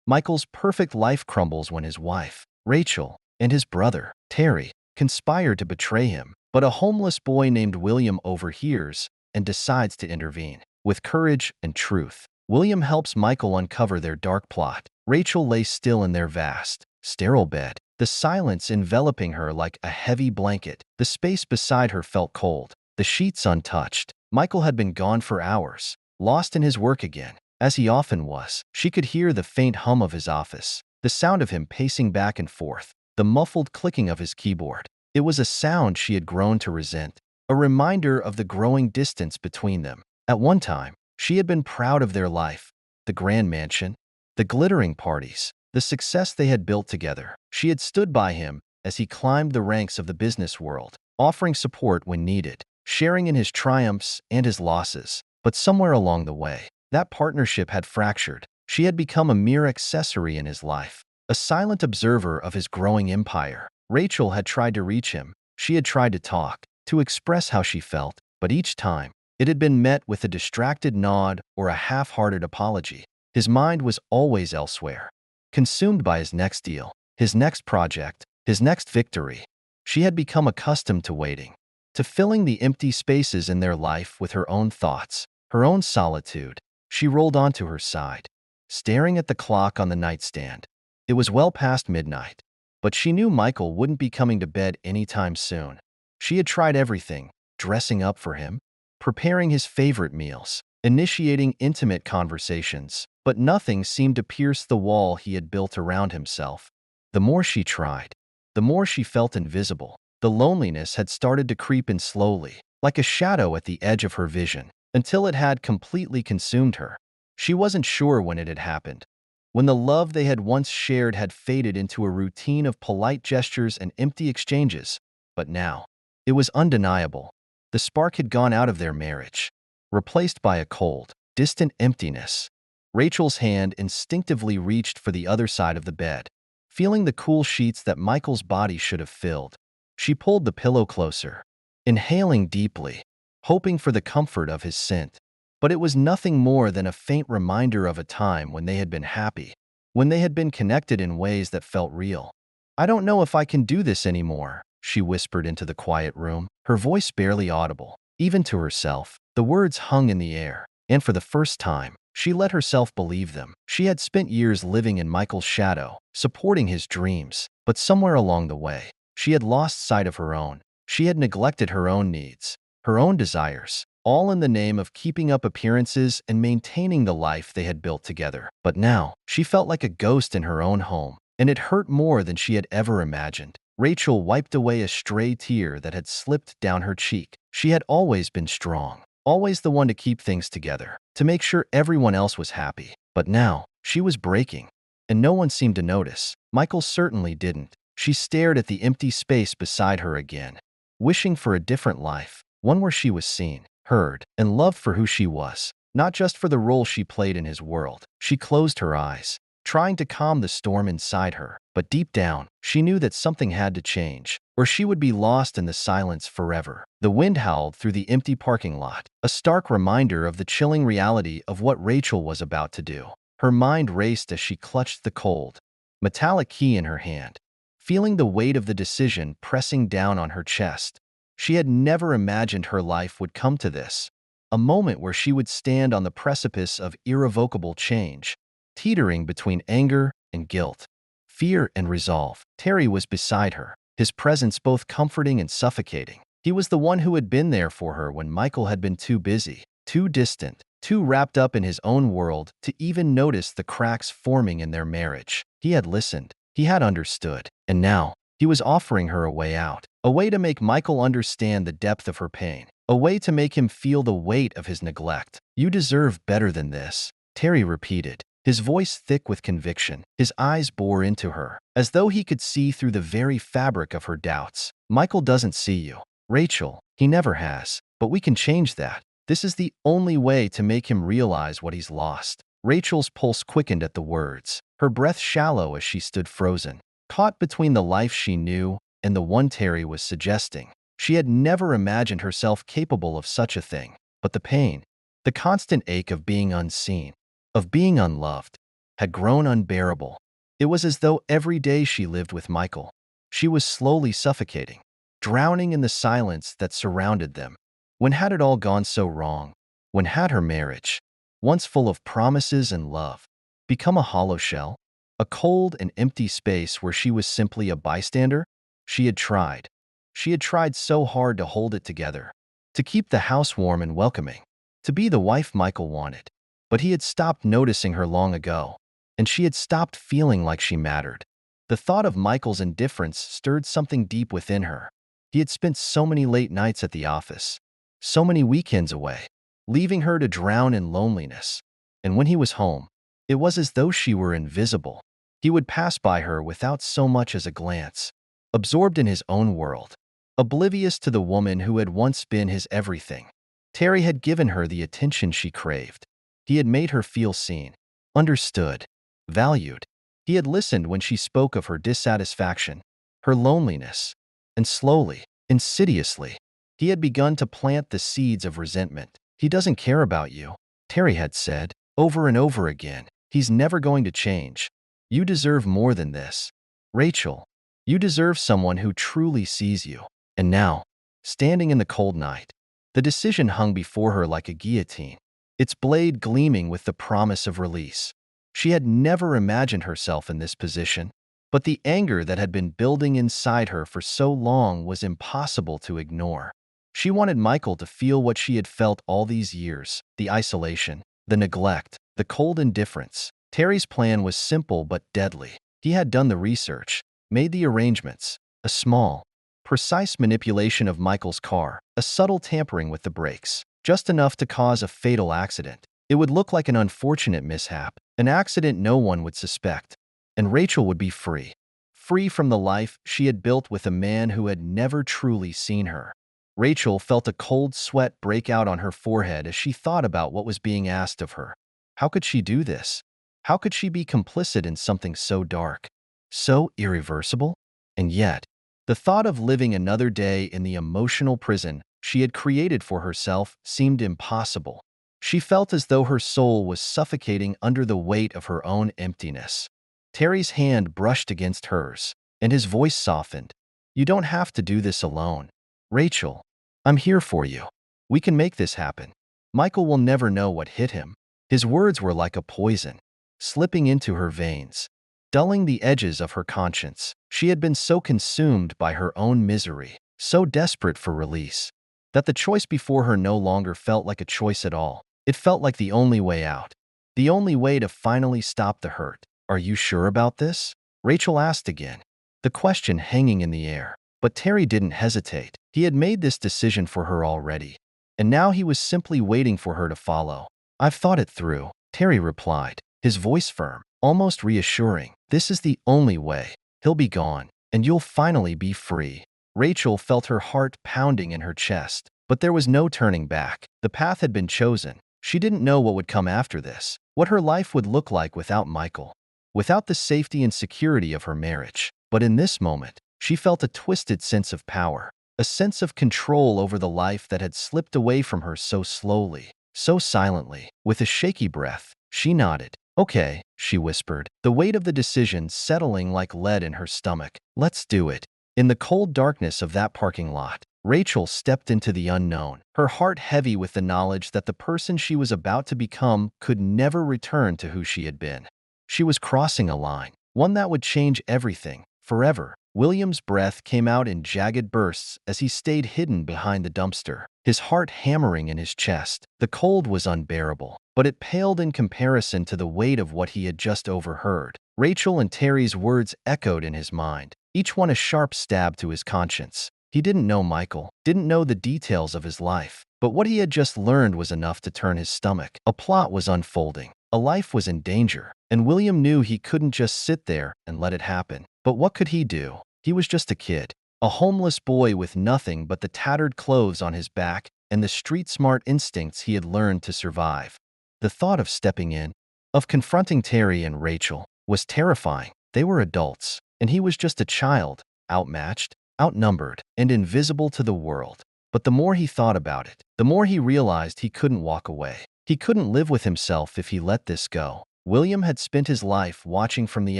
Michael's perfect life crumbles when his wife, Rachel, and his brother, Terry, conspire to betray him, but a homeless boy named William overhears and decides to intervene. With courage and truth, William helps Michael uncover their dark plot. Rachel lay still in their vast, sterile bed, the silence enveloping her like a heavy blanket. The space beside her felt cold, the sheets untouched. Michael had been gone for hours, lost in his work again. As he often was, she could hear the faint hum of his office, the sound of him pacing back and forth, the muffled clicking of his keyboard. It was a sound she had grown to resent, a reminder of the growing distance between them. At one time, she had been proud of their life, the grand mansion, the glittering parties, the success they had built together. She had stood by him as he climbed the ranks of the business world, offering support when needed, sharing in his triumphs and his losses. But somewhere along the way, that partnership had fractured. She had become a mere accessory in his life, a silent observer of his growing empire. Rachel had tried to reach him. She had tried to talk, to express how she felt, but each time, it had been met with a distracted nod or a half-hearted apology. His mind was always elsewhere, consumed by his next deal, his next project, his next victory. She had become accustomed to waiting, to filling the empty spaces in their life with her own thoughts, her own solitude. She rolled onto her side, staring at the clock on the nightstand. It was well past midnight, but she knew Michael wouldn't be coming to bed anytime soon. She had tried everything, dressing up for him, preparing his favorite meals, initiating intimate conversations, but nothing seemed to pierce the wall he had built around himself. The more she tried, the more she felt invisible. The loneliness had started to creep in slowly, like a shadow at the edge of her vision, until it had completely consumed her. She wasn't sure when it had happened, when the love they had once shared had faded into a routine of polite gestures and empty exchanges. But now, it was undeniable. The spark had gone out of their marriage, replaced by a cold, distant emptiness. Rachel's hand instinctively reached for the other side of the bed, feeling the cool sheets that Michael's body should have filled. She pulled the pillow closer, inhaling deeply, hoping for the comfort of his scent. But it was nothing more than a faint reminder of a time when they had been happy, when they had been connected in ways that felt real. "I don't know if I can do this anymore," she whispered into the quiet room, her voice barely audible. Even to herself, the words hung in the air, and for the first time, she let herself believe them. She had spent years living in Michael's shadow, supporting his dreams, but somewhere along the way, she had lost sight of her own. She had neglected her own needs, her own desires, all in the name of keeping up appearances and maintaining the life they had built together. But now, she felt like a ghost in her own home, and it hurt more than she had ever imagined. Rachel wiped away a stray tear that had slipped down her cheek. She had always been strong, always the one to keep things together, to make sure everyone else was happy. But now, she was breaking, and no one seemed to notice. Michael certainly didn't. She stared at the empty space beside her again, wishing for a different life, one where she was seen, heard, and loved for who she was, not just for the role she played in his world. She closed her eyes, trying to calm the storm inside her, but deep down, she knew that something had to change, or she would be lost in the silence forever. The wind howled through the empty parking lot, a stark reminder of the chilling reality of what Rachel was about to do. Her mind raced as she clutched the cold, metallic key in her hand, feeling the weight of the decision pressing down on her chest. She had never imagined her life would come to this, a moment where she would stand on the precipice of irrevocable change, teetering between anger and guilt, fear and resolve. Terry was beside her, his presence both comforting and suffocating. He was the one who had been there for her when Michael had been too busy, too distant, too wrapped up in his own world to even notice the cracks forming in their marriage. He had listened, he had understood, and now he was offering her a way out, a way to make Michael understand the depth of her pain, a way to make him feel the weight of his neglect. "You deserve better than this," Terry repeated, his voice thick with conviction. His eyes bore into her, as though he could see through the very fabric of her doubts. "Michael doesn't see you, Rachel. He never has. But we can change that. This is the only way to make him realize what he's lost." Rachel's pulse quickened at the words, her breath shallow as she stood frozen, caught between the life she knew and the one Terry was suggesting. She had never imagined herself capable of such a thing, but the pain, the constant ache of being unseen, of being unloved, had grown unbearable. It was as though every day she lived with Michael, she was slowly suffocating, drowning in the silence that surrounded them. When had it all gone so wrong? When had her marriage, once full of promises and love, become a hollow shell? A cold and empty space where she was simply a bystander? She had tried. She had tried so hard to hold it together, to keep the house warm and welcoming, to be the wife Michael wanted. But he had stopped noticing her long ago, and she had stopped feeling like she mattered. The thought of Michael's indifference stirred something deep within her. He had spent so many late nights at the office, so many weekends away, leaving her to drown in loneliness. And when he was home, it was as though she were invisible. He would pass by her without so much as a glance, absorbed in his own world, oblivious to the woman who had once been his everything. Terry had given her the attention she craved. He had made her feel seen, understood, valued. He had listened when she spoke of her dissatisfaction, her loneliness, and slowly, insidiously, he had begun to plant the seeds of resentment. "He doesn't care about you," Terry had said, over and over again. "He's never going to change. You deserve more than this. Rachel, you deserve someone who truly sees you." And now, standing in the cold night, the decision hung before her like a guillotine, its blade gleaming with the promise of release. She had never imagined herself in this position, but the anger that had been building inside her for so long was impossible to ignore. She wanted Michael to feel what she had felt all these years: the isolation, the neglect, the cold indifference. Terry's plan was simple but deadly. He had done the research, made the arrangements, a small, precise manipulation of Michael's car, a subtle tampering with the brakes, just enough to cause a fatal accident. It would look like an unfortunate mishap, an accident no one would suspect, and Rachel would be free. Free from the life she had built with a man who had never truly seen her. Rachel felt a cold sweat break out on her forehead as she thought about what was being asked of her. How could she do this? How could she be complicit in something so dark, so irreversible? And yet, the thought of living another day in the emotional prison she had created for herself seemed impossible. She felt as though her soul was suffocating under the weight of her own emptiness. Terry's hand brushed against hers, and his voice softened. "You don't have to do this alone. Rachel, I'm here for you. We can make this happen. Michael will never know what hit him." His words were like a poison, slipping into her veins, dulling the edges of her conscience. She had been so consumed by her own misery, so desperate for release, that the choice before her no longer felt like a choice at all. It felt like the only way out, the only way to finally stop the hurt. "Are you sure about this?" Rachel asked again, the question hanging in the air. But Terry didn't hesitate. He had made this decision for her already, and now he was simply waiting for her to follow. "I've thought it through," Terry replied, his voice firm, almost reassuring. "This is the only way. He'll be gone, and you'll finally be free." Rachel felt her heart pounding in her chest, but there was no turning back. The path had been chosen. She didn't know what would come after this, what her life would look like without Michael, without the safety and security of her marriage. But in this moment, she felt a twisted sense of power, a sense of control over the life that had slipped away from her so slowly, so silently. With a shaky breath, she nodded. "Okay," she whispered, the weight of the decision settling like lead in her stomach. "Let's do it." In the cold darkness of that parking lot, Rachel stepped into the unknown, her heart heavy with the knowledge that the person she was about to become could never return to who she had been. She was crossing a line, one that would change everything, forever. William's breath came out in jagged bursts as he stayed hidden behind the dumpster, his heart hammering in his chest. The cold was unbearable, but it paled in comparison to the weight of what he had just overheard. Rachel and Terry's words echoed in his mind, each one a sharp stab to his conscience. He didn't know Michael, didn't know the details of his life, but what he had just learned was enough to turn his stomach. A plot was unfolding, a life was in danger, and William knew he couldn't just sit there and let it happen. But what could he do? He was just a kid, a homeless boy with nothing but the tattered clothes on his back and the street-smart instincts he had learned to survive. The thought of stepping in, of confronting Terry and Rachel, was terrifying. They were adults, and he was just a child, outmatched, outnumbered, and invisible to the world. But the more he thought about it, the more he realized he couldn't walk away. He couldn't live with himself if he let this go. William had spent his life watching from the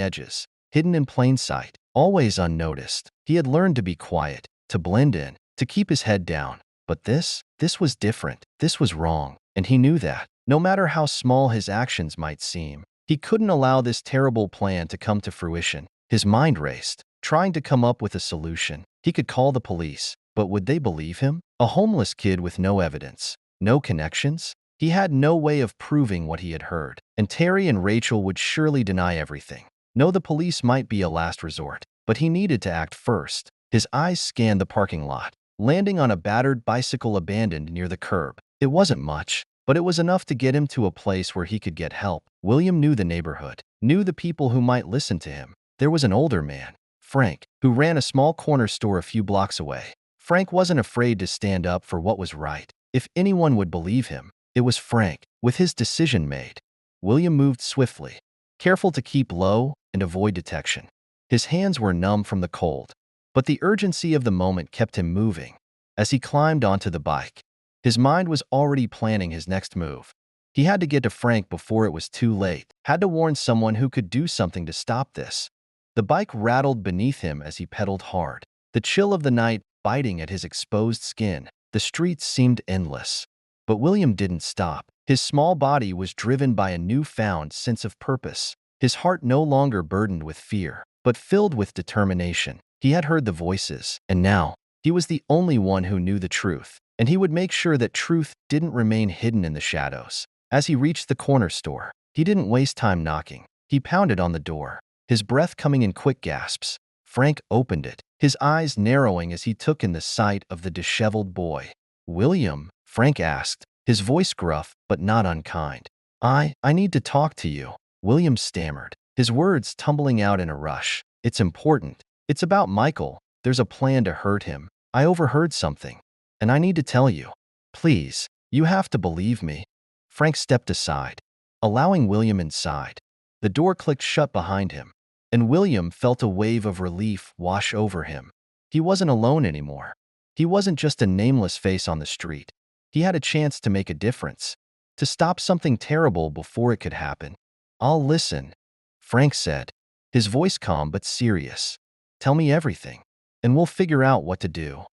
edges, hidden in plain sight, always unnoticed. He had learned to be quiet, to blend in, to keep his head down. But this was different. This was wrong. And he knew that. No matter how small his actions might seem, he couldn't allow this terrible plan to come to fruition. His mind raced, trying to come up with a solution. He could call the police, but would they believe him? A homeless kid with no evidence, no connections? He had no way of proving what he had heard, and Terry and Rachel would surely deny everything. No, the police might be a last resort, but he needed to act first. His eyes scanned the parking lot, landing on a battered bicycle abandoned near the curb. It wasn't much, but it was enough to get him to a place where he could get help. William knew the neighborhood, knew the people who might listen to him. There was an older man, Frank, who ran a small corner store a few blocks away. Frank wasn't afraid to stand up for what was right. If anyone would believe him, it was Frank. With his decision made, William moved swiftly, careful to keep low and avoid detection. His hands were numb from the cold, but the urgency of the moment kept him moving. As he climbed onto the bike, his mind was already planning his next move. He had to get to Frank before it was too late, had to warn someone who could do something to stop this. The bike rattled beneath him as he pedaled hard, the chill of the night biting at his exposed skin. The streets seemed endless. But William didn't stop. His small body was driven by a newfound sense of purpose. His heart no longer burdened with fear, but filled with determination. He had heard the voices, and now he was the only one who knew the truth, and he would make sure that truth didn't remain hidden in the shadows. As he reached the corner store, he didn't waste time knocking. He pounded on the door, his breath coming in quick gasps. Frank opened it, his eyes narrowing as he took in the sight of the disheveled boy. "William?" Frank asked, his voice gruff but not unkind. I need to talk to you," William stammered, his words tumbling out in a rush. "It's important. It's about Michael. There's a plan to hurt him. I overheard something, and I need to tell you. Please, you have to believe me." Frank stepped aside, allowing William inside. The door clicked shut behind him, and William felt a wave of relief wash over him. He wasn't alone anymore. He wasn't just a nameless face on the street. He had a chance to make a difference, to stop something terrible before it could happen. "I'll listen," Frank said, his voice calm but serious. "Tell me everything, and we'll figure out what to do."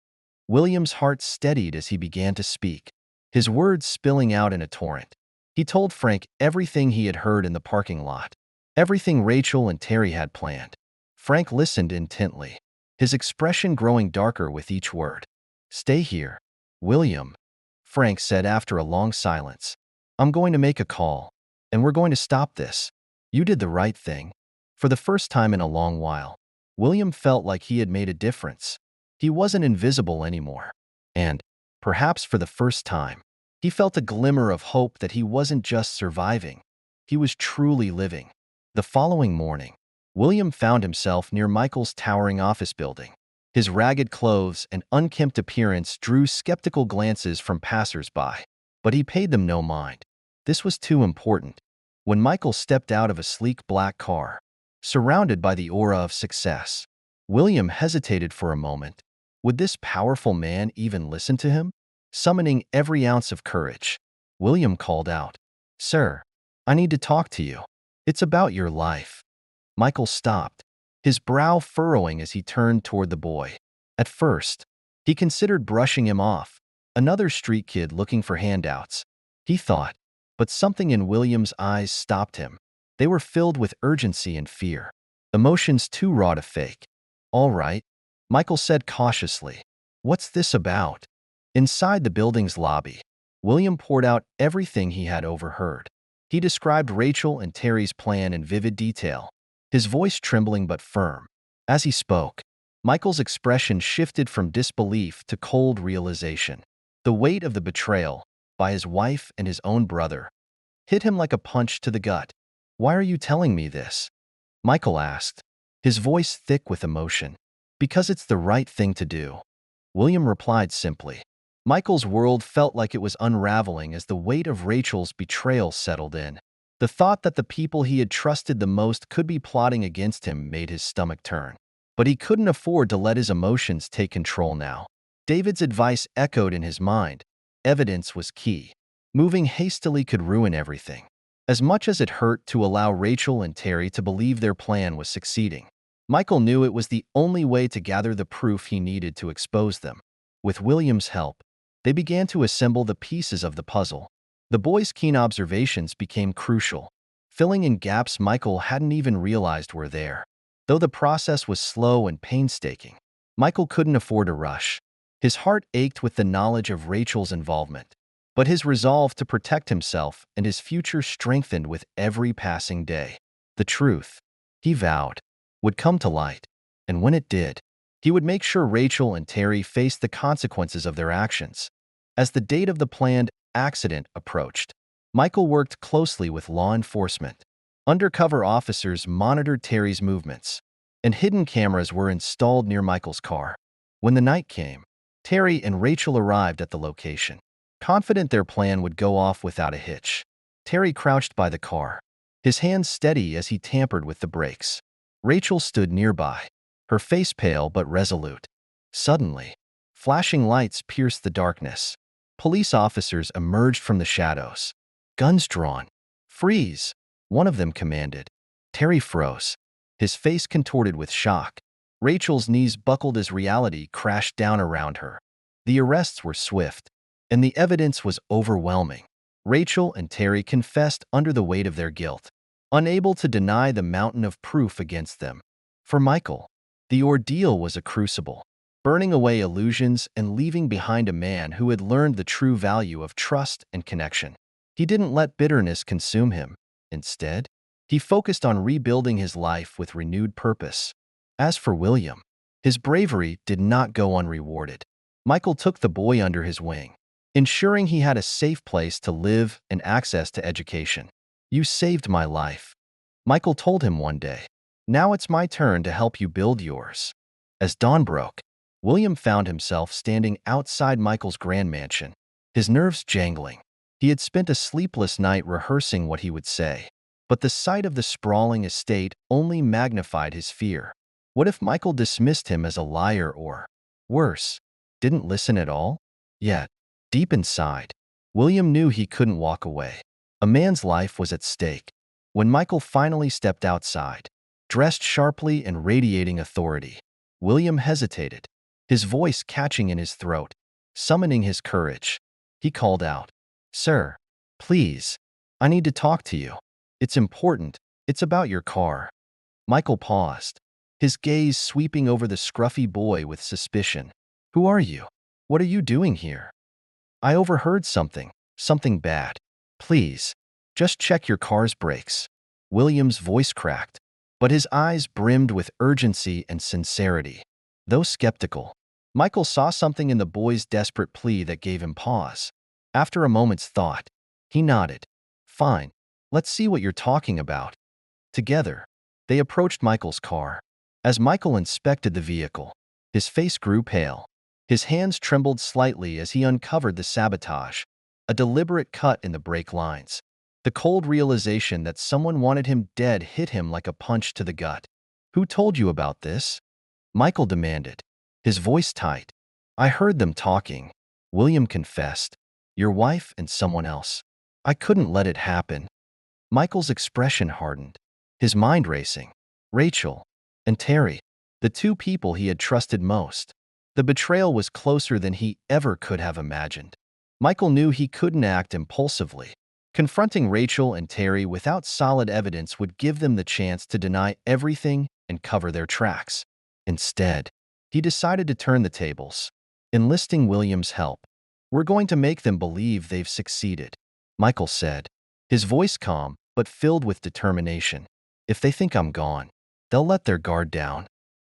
William's heart steadied as he began to speak, his words spilling out in a torrent. He told Frank everything he had heard in the parking lot, everything Rachel and Terry had planned. Frank listened intently, his expression growing darker with each word. "Stay here, William," Frank said after a long silence. "I'm going to make a call, and we're going to stop this. You did the right thing." For the first time in a long while, William felt like he had made a difference. He wasn't invisible anymore. And, perhaps for the first time, he felt a glimmer of hope that he wasn't just surviving. He was truly living. The following morning, William found himself near Michael's towering office building. His ragged clothes and unkempt appearance drew skeptical glances from passers-by, but he paid them no mind. This was too important. When Michael stepped out of a sleek black car, surrounded by the aura of success, William hesitated for a moment. Would this powerful man even listen to him? Summoning every ounce of courage, William called out, "Sir, I need to talk to you. It's about your life." Michael stopped, his brow furrowing as he turned toward the boy. At first, he considered brushing him off, another street kid looking for handouts, he thought, but something in William's eyes stopped him. They were filled with urgency and fear, emotions too raw to fake. "All right," Michael said cautiously. "What's this about?" Inside the building's lobby, William poured out everything he had overheard. He described Rachel and Terry's plan in vivid detail, his voice trembling but firm. As he spoke, Michael's expression shifted from disbelief to cold realization. The weight of the betrayal, by his wife and his own brother, hit him like a punch to the gut. "Why are you telling me this?" Michael asked, his voice thick with emotion. "Because it's the right thing to do," William replied simply. Michael's world felt like it was unraveling as the weight of Rachel's betrayal settled in. The thought that the people he had trusted the most could be plotting against him made his stomach turn. But he couldn't afford to let his emotions take control now. David's advice echoed in his mind. Evidence was key. Moving hastily could ruin everything. As much as it hurt to allow Rachel and Terry to believe their plan was succeeding, Michael knew it was the only way to gather the proof he needed to expose them. With William's help, they began to assemble the pieces of the puzzle. The boys' keen observations became crucial, filling in gaps Michael hadn't even realized were there. Though the process was slow and painstaking, Michael couldn't afford a rush. His heart ached with the knowledge of Rachel's involvement, but his resolve to protect himself and his future strengthened with every passing day. The truth, he vowed, would come to light, and when it did, he would make sure Rachel and Terry faced the consequences of their actions. As the date of the planned accident approached, Michael worked closely with law enforcement. Undercover officers monitored Terry's movements, and hidden cameras were installed near Michael's car. When the night came, Terry and Rachel arrived at the location, confident their plan would go off without a hitch. Terry crouched by the car, his hands steady as he tampered with the brakes. Rachel stood nearby, her face pale but resolute. Suddenly, flashing lights pierced the darkness. Police officers emerged from the shadows, guns drawn. "Freeze!" one of them commanded. Terry froze, his face contorted with shock. Rachel's knees buckled as reality crashed down around her. The arrests were swift, and the evidence was overwhelming. Rachel and Terry confessed under the weight of their guilt, unable to deny the mountain of proof against them. For Michael, the ordeal was a crucible, burning away illusions and leaving behind a man who had learned the true value of trust and connection. He didn't let bitterness consume him. Instead, he focused on rebuilding his life with renewed purpose. As for William, his bravery did not go unrewarded. Michael took the boy under his wing, ensuring he had a safe place to live and access to education. "You saved my life," Michael told him one day. "Now it's my turn to help you build yours." As dawn broke, William found himself standing outside Michael's grand mansion, his nerves jangling. He had spent a sleepless night rehearsing what he would say, but the sight of the sprawling estate only magnified his fear. What if Michael dismissed him as a liar or, worse, didn't listen at all? Yet, deep inside, William knew he couldn't walk away. A man's life was at stake. When Michael finally stepped outside, dressed sharply and radiating authority, William hesitated, his voice catching in his throat. Summoning his courage, he called out, "Sir, please, I need to talk to you. It's important. It's about your car." Michael paused, his gaze sweeping over the scruffy boy with suspicion. "Who are you? What are you doing here?" "I overheard something bad. Please, just check your car's brakes." William's voice cracked, but his eyes brimmed with urgency and sincerity. Though skeptical, Michael saw something in the boy's desperate plea that gave him pause. After a moment's thought, he nodded. "Fine, let's see what you're talking about." Together, they approached Michael's car. As Michael inspected the vehicle, his face grew pale. His hands trembled slightly as he uncovered the sabotage, a deliberate cut in the brake lines. The cold realization that someone wanted him dead hit him like a punch to the gut. "Who told you about this?" Michael demanded, his voice tight. "I heard them talking," William confessed. "Your wife and someone else. I couldn't let it happen." Michael's expression hardened, his mind racing. Rachel and Terry, the two people he had trusted most. The betrayal was closer than he ever could have imagined. Michael knew he couldn't act impulsively. Confronting Rachel and Terry without solid evidence would give them the chance to deny everything and cover their tracks. Instead, he decided to turn the tables, enlisting William's help. "We're going to make them believe they've succeeded," Michael said, his voice calm but filled with determination. "If they think I'm gone, they'll let their guard down."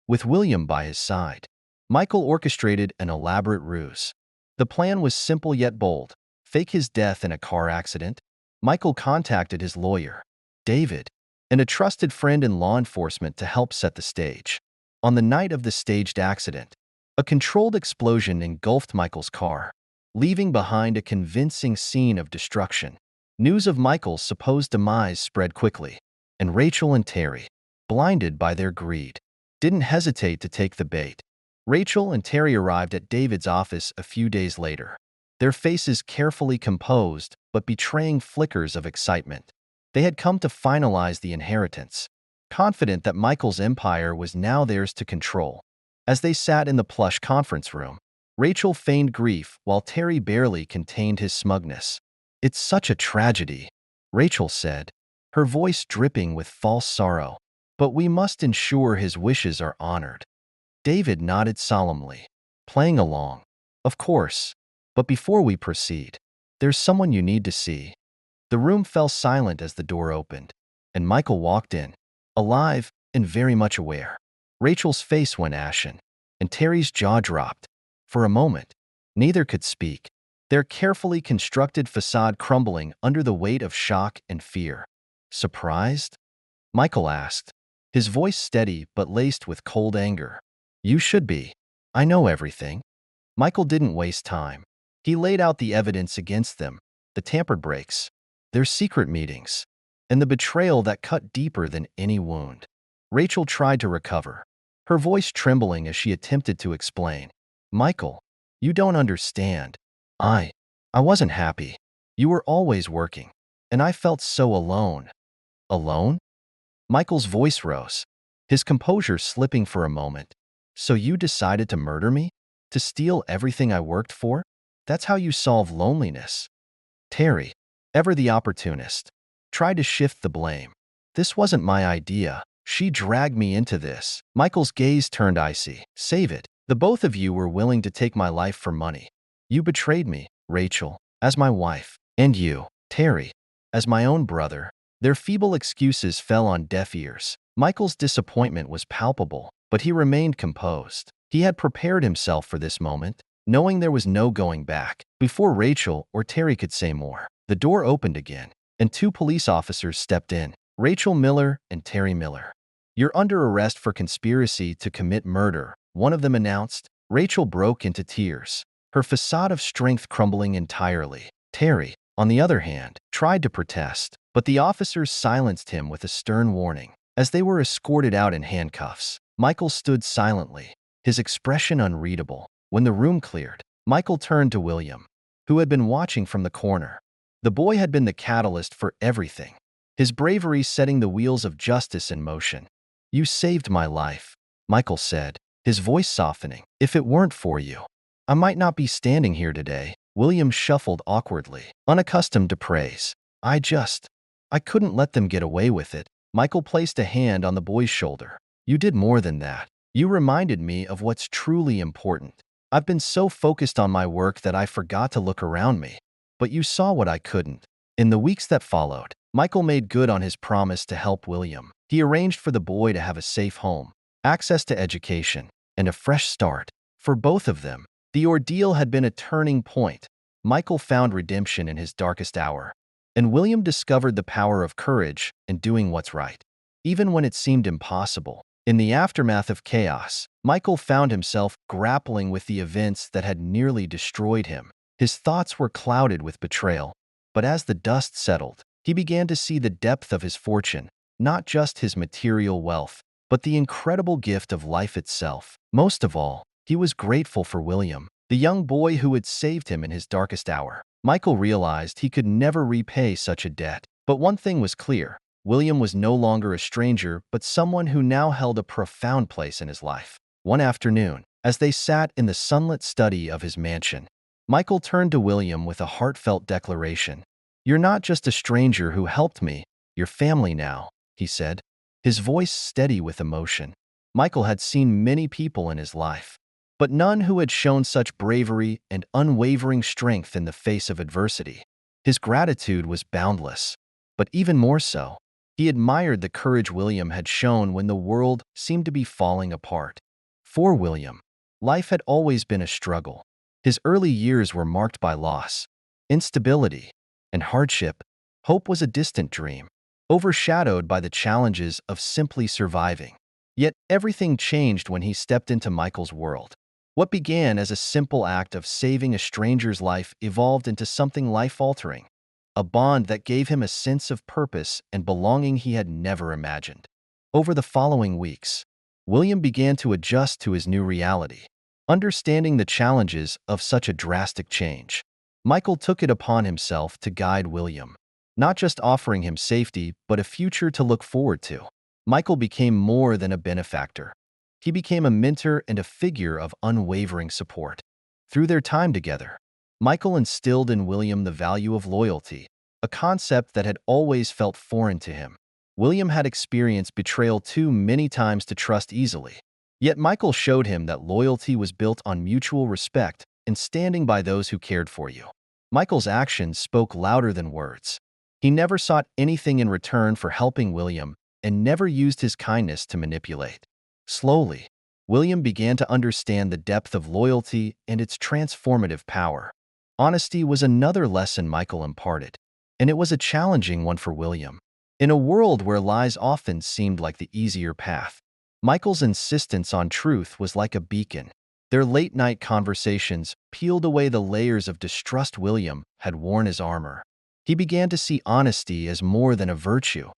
With William by his side, Michael orchestrated an elaborate ruse. The plan was simple yet bold. Fake his death in a car accident. Michael contacted his lawyer, David, and a trusted friend in law enforcement to help set the stage. On the night of the staged accident, a controlled explosion engulfed Michael's car, leaving behind a convincing scene of destruction. News of Michael's supposed demise spread quickly, and Rachel and Terry, blinded by their greed, didn't hesitate to take the bait. Rachel and Terry arrived at David's office a few days later, their faces carefully composed but betraying flickers of excitement. They had come to finalize the inheritance, confident that Michael's empire was now theirs to control. As they sat in the plush conference room, Rachel feigned grief while Terry barely contained his smugness. "It's such a tragedy," Rachel said, her voice dripping with false sorrow. "But we must ensure his wishes are honored." David nodded solemnly, playing along. "Of course. But before we proceed, there's someone you need to see." The room fell silent as the door opened, and Michael walked in, alive and very much aware. Rachel's face went ashen, and Terry's jaw dropped. For a moment, neither could speak, their carefully constructed facade crumbling under the weight of shock and fear. "Surprised?" Michael asked, his voice steady but laced with cold anger. "You should be. I know everything." Michael didn't waste time. He laid out the evidence against them, the tampered brakes, their secret meetings, and the betrayal that cut deeper than any wound. Rachel tried to recover, her voice trembling as she attempted to explain. "Michael, you don't understand. I wasn't happy. You were always working, and I felt so alone." "Alone?" Michael's voice rose, his composure slipping for a moment. "So you decided to murder me? To steal everything I worked for? That's how you solve loneliness?" Terry, ever the opportunist, tried to shift the blame. "This wasn't my idea. She dragged me into this." Michael's gaze turned icy. "Save it. The both of you were willing to take my life for money. You betrayed me, Rachel, as my wife, and you, Terry, as my own brother." Their feeble excuses fell on deaf ears. Michael's disappointment was palpable, but he remained composed. He had prepared himself for this moment, knowing there was no going back. Before Rachel or Terry could say more, the door opened again, and two police officers stepped in, Rachel Miller and Terry Miller. "You're under arrest for conspiracy to commit murder," one of them announced. Rachel broke into tears, her facade of strength crumbling entirely. Terry, on the other hand, tried to protest, but the officers silenced him with a stern warning. As they were escorted out in handcuffs, Michael stood silently, his expression unreadable. When the room cleared, Michael turned to William, who had been watching from the corner. The boy had been the catalyst for everything, his bravery setting the wheels of justice in motion. "You saved my life," Michael said, his voice softening. "If it weren't for you, I might not be standing here today." William shuffled awkwardly, unaccustomed to praise. I couldn't let them get away with it." Michael placed a hand on the boy's shoulder. "You did more than that. You reminded me of what's truly important. I've been so focused on my work that I forgot to look around me. But you saw what I couldn't." In the weeks that followed, Michael made good on his promise to help William. He arranged for the boy to have a safe home, access to education, and a fresh start. For both of them, the ordeal had been a turning point. Michael found redemption in his darkest hour, and William discovered the power of courage and doing what's right, even when it seemed impossible. In the aftermath of chaos, Michael found himself grappling with the events that had nearly destroyed him. His thoughts were clouded with betrayal, but as the dust settled, he began to see the depth of his fortune, not just his material wealth, but the incredible gift of life itself. Most of all, he was grateful for William, the young boy who had saved him in his darkest hour. Michael realized he could never repay such a debt. But one thing was clear: William was no longer a stranger, but someone who now held a profound place in his life. One afternoon, as they sat in the sunlit study of his mansion, Michael turned to William with a heartfelt declaration. "You're not just a stranger who helped me, you're family now," he said, his voice steady with emotion. Michael had seen many people in his life, but none who had shown such bravery and unwavering strength in the face of adversity. His gratitude was boundless, but even more so, he admired the courage William had shown when the world seemed to be falling apart. For William, life had always been a struggle. His early years were marked by loss, instability, and hardship. Hope was a distant dream, overshadowed by the challenges of simply surviving. Yet everything changed when he stepped into Michael's world. What began as a simple act of saving a stranger's life evolved into something life-altering, a bond that gave him a sense of purpose and belonging he had never imagined. Over the following weeks, William began to adjust to his new reality, understanding the challenges of such a drastic change. Michael took it upon himself to guide William, not just offering him safety, but a future to look forward to. Michael became more than a benefactor. He became a mentor and a figure of unwavering support. Through their time together, Michael instilled in William the value of loyalty, a concept that had always felt foreign to him. William had experienced betrayal too many times to trust easily. Yet Michael showed him that loyalty was built on mutual respect and standing by those who cared for you. Michael's actions spoke louder than words. He never sought anything in return for helping William and never used his kindness to manipulate. Slowly, William began to understand the depth of loyalty and its transformative power. Honesty was another lesson Michael imparted, and it was a challenging one for William. In a world where lies often seemed like the easier path, Michael's insistence on truth was like a beacon. Their late-night conversations peeled away the layers of distrust William had worn his armor. He began to see honesty as more than a virtue.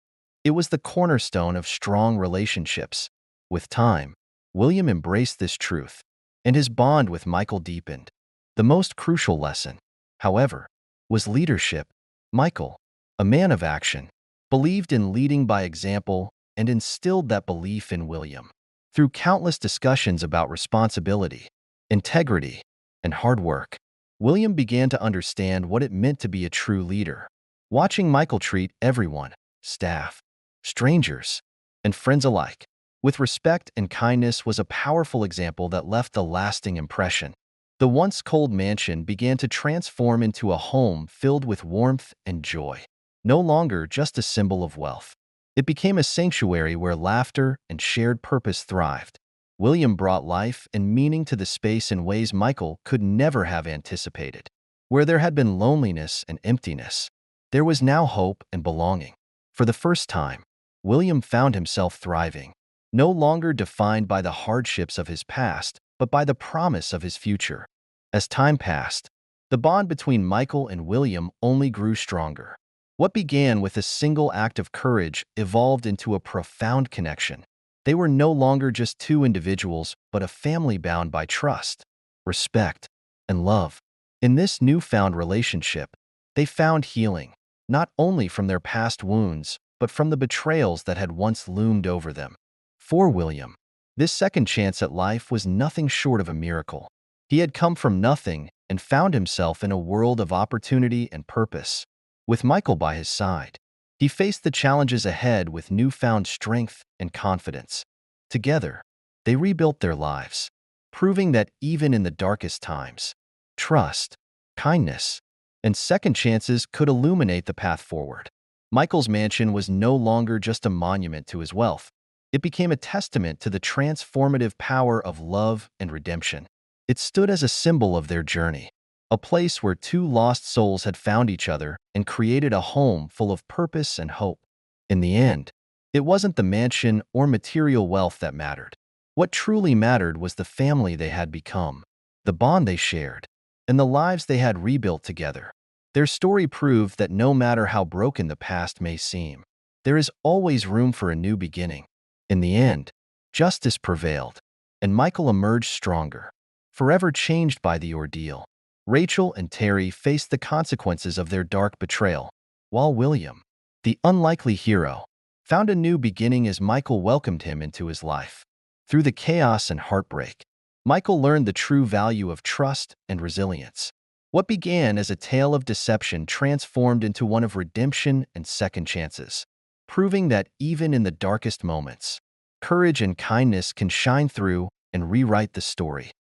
It was the cornerstone of strong relationships. With time, William embraced this truth, and his bond with Michael deepened. The most crucial lesson, however, was leadership. Michael, a man of action, believed in leading by example and instilled that belief in William. Through countless discussions about responsibility, integrity, and hard work, William began to understand what it meant to be a true leader. Watching Michael treat everyone, staff, strangers, and friends alike, with respect and kindness was a powerful example that left a lasting impression. The once cold mansion began to transform into a home filled with warmth and joy. No longer just a symbol of wealth, it became a sanctuary where laughter and shared purpose thrived. William brought life and meaning to the space in ways Michael could never have anticipated. Where there had been loneliness and emptiness, there was now hope and belonging. For the first time, William found himself thriving, no longer defined by the hardships of his past, but by the promise of his future. As time passed, the bond between Michael and William only grew stronger. What began with a single act of courage evolved into a profound connection. They were no longer just two individuals, but a family bound by trust, respect, and love. In this newfound relationship, they found healing, not only from their past wounds, but from the betrayals that had once loomed over them. For William, this second chance at life was nothing short of a miracle. He had come from nothing and found himself in a world of opportunity and purpose. With Michael by his side, he faced the challenges ahead with newfound strength and confidence. Together, they rebuilt their lives, proving that even in the darkest times, trust, kindness, and second chances could illuminate the path forward. Michael's mansion was no longer just a monument to his wealth. It became a testament to the transformative power of love and redemption. It stood as a symbol of their journey, a place where two lost souls had found each other and created a home full of purpose and hope. In the end, it wasn't the mansion or material wealth that mattered. What truly mattered was the family they had become, the bond they shared, and the lives they had rebuilt together. Their story proved that no matter how broken the past may seem, there is always room for a new beginning. In the end, justice prevailed, and Michael emerged stronger, forever changed by the ordeal. Rachel and Terry faced the consequences of their dark betrayal, while William, the unlikely hero, found a new beginning as Michael welcomed him into his life. Through the chaos and heartbreak, Michael learned the true value of trust and resilience. What began as a tale of deception transformed into one of redemption and second chances, proving that even in the darkest moments, courage and kindness can shine through and rewrite the story.